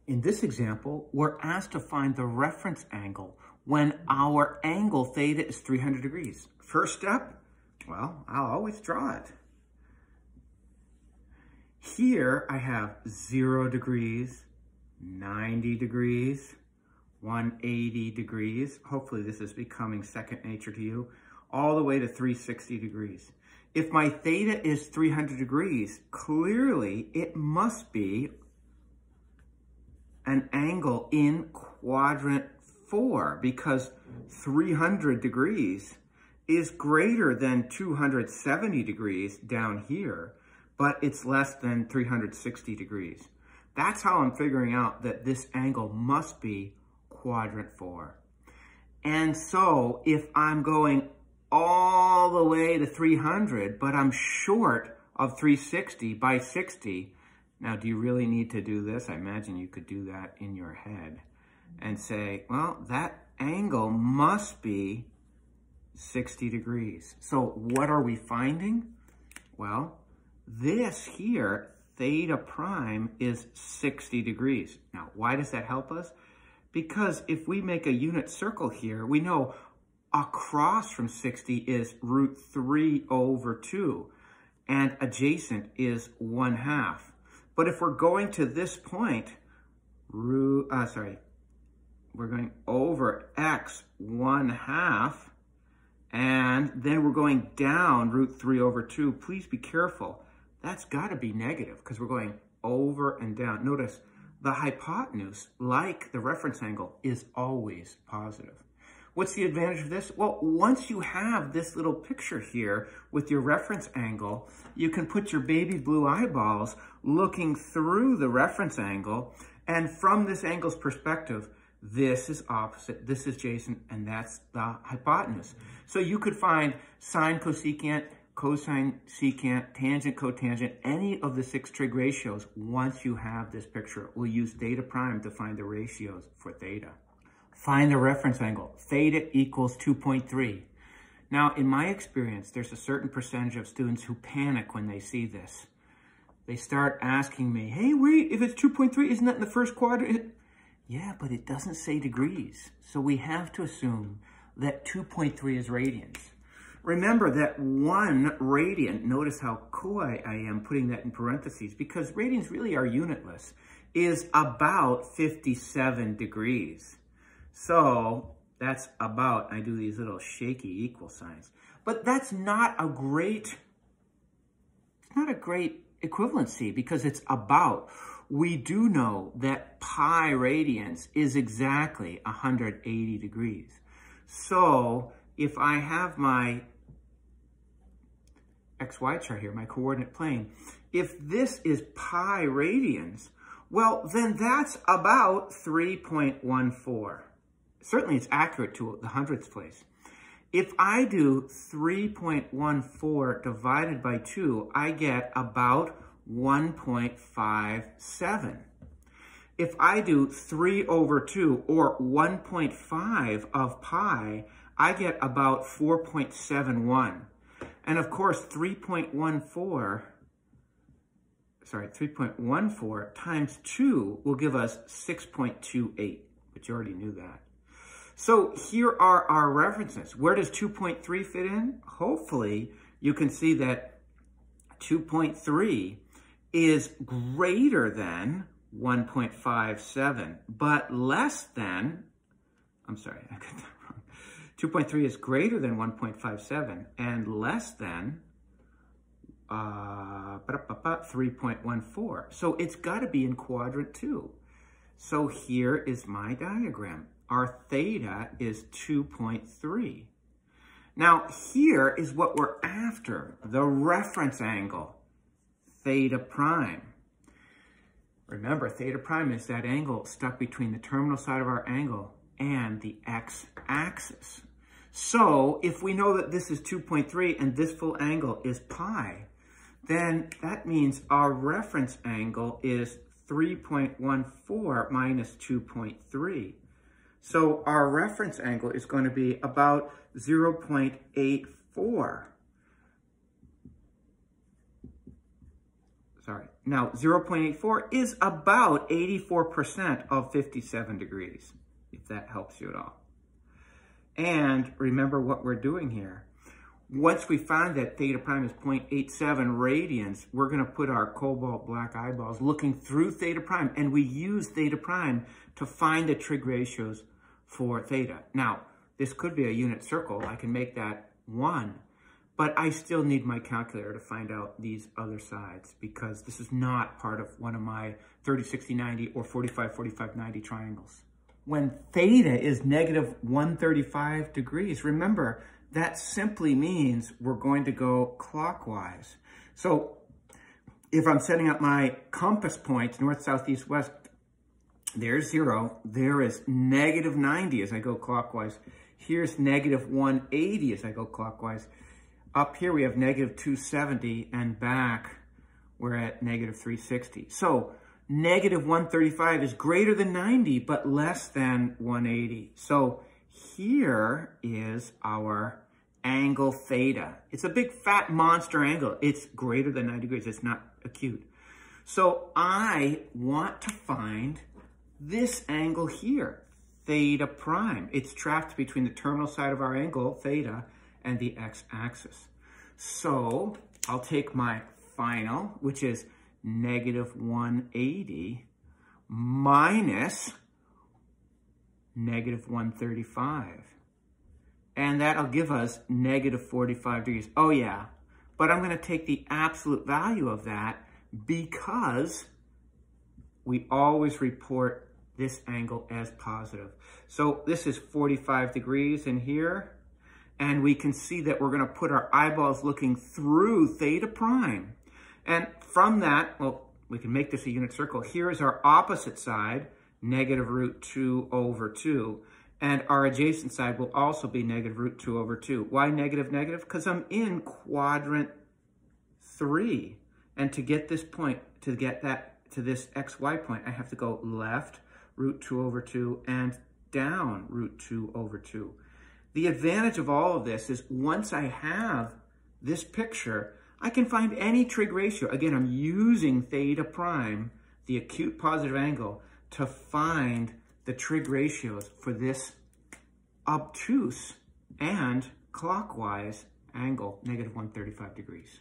In this example, we're asked to find the reference angle when our angle theta is 300 degrees. First step, well, I'll always draw it. Here I have 0 degrees, 90 degrees, 180 degrees. Hopefully this is becoming second nature to you, all the way to 360 degrees. If my theta is 300 degrees, clearly it must be an angle in quadrant 4 because 300 degrees is greater than 270 degrees down here, but it's less than 360 degrees. That's how I'm figuring out that this angle must be quadrant 4. And so if I'm going all the way to 300, but I'm short of 360 by 60, now, do you really need to do this? I imagine you could do that in your head and say, well, that angle must be 60 degrees. So what are we finding? Well, this here, theta prime, is 60 degrees. Now, why does that help us? Because if we make a unit circle here, we know across from 60 is root 3 over 2, and adjacent is 1/2. But if we're going to this point, we're going over x 1/2, and then we're going down root 3 over 2. Please be careful. That's got to be negative because we're going over and down. Notice the hypotenuse, like the reference angle, is always positive. What's the advantage of this? Well, once you have this little picture here with your reference angle, you can put your baby blue eyeballs looking through the reference angle, and from this angle's perspective, this is opposite, this is adjacent, and that's the hypotenuse. So you could find sine, cosecant, cosine, secant, tangent, cotangent, any of the 6 trig ratios once you have this picture. We'll use theta prime to find the ratios for theta. Find the reference angle. Theta equals 2.3. Now, in my experience, there's a certain percentage of students who panic when they see this. They start asking me, hey, wait, if it's 2.3, isn't that in the first quadrant? Yeah, but it doesn't say degrees. So we have to assume that 2.3 is radians. Remember that 1 radian, notice how coy I am putting that in parentheses, because radians really are unitless, is about 57 degrees. So that's about, I do these little shaky equal signs. But that's not a great equivalency because it's about. We do know that pi radians is exactly 180 degrees. So if I have my XY chart here, my coordinate plane, if this is pi radians, well, then that's about 3.14. Certainly it's accurate to the hundredths place. If I do 3.14 divided by 2, I get about 1.57. If I do 3 over 2, or 1.5 of pi, I get about 4.71. And of course, 3.14 times 2 will give us 6.28, but you already knew that. So here are our references. Where does 2.3 fit in? Hopefully, you can see that 2.3 is greater than 1.57, but less than, I'm sorry, I got that wrong. 2.3 is greater than 1.57 and less than 3.14. So it's got to be in quadrant 2. So here is my diagram. Our theta is 2.3. Now here is what we're after, the reference angle, theta prime. Remember, theta prime is that angle stuck between the terminal side of our angle and the x-axis. So if we know that this is 2.3 and this full angle is pi, then that means our reference angle is 3.14 minus 2.3. So our reference angle is going to be about 0.84. Sorry, Now, 0.84 is about 84% of 57 degrees, if that helps you at all. And remember what we're doing here. Once we find that theta prime is 0.87 radians, we're going to put our cobalt black eyeballs looking through theta prime, and we use theta prime to find the trig ratios for theta. Now, this could be a unit circle. I can make that 1, but I still need my calculator to find out these other sides because this is not part of one of my 30, 60, 90 or 45, 45, 90 triangles. When theta is negative 135 degrees, remember, that simply means we're going to go clockwise. So if I'm setting up my compass points, north, south, east, west, there's 0. There is negative 90 as I go clockwise. Here's negative 180 as I go clockwise. Up here we have negative 270, and back we're at negative 360. So negative 135 is greater than 90, but less than 180. So here is our angle theta. It's a big fat monster angle. It's greater than 90 degrees. It's not acute. So I want to find this angle here, theta prime. It's trapped between the terminal side of our angle, theta, and the x-axis. So I'll take my final, which is negative 180 minus negative 135. And that'll give us negative 45 degrees. Oh yeah, but I'm gonna take the absolute value of that because we always report this angle as positive. So this is 45 degrees in here, and we can see that we're gonna put our eyeballs looking through theta prime. And from that, well, we can make this a unit circle. Here is our opposite side, negative root 2 over 2. And our adjacent side will also be negative root 2 over 2. Why negative, negative? Because I'm in quadrant 3. And to get this point, to get that to this xy point, I have to go left, root 2 over 2, and down, root 2 over 2. The advantage of all of this is once I have this picture, I can find any trig ratio. Again, I'm using theta prime, the acute positive angle, to find the trig ratios for this obtuse and clockwise angle, negative 135 degrees.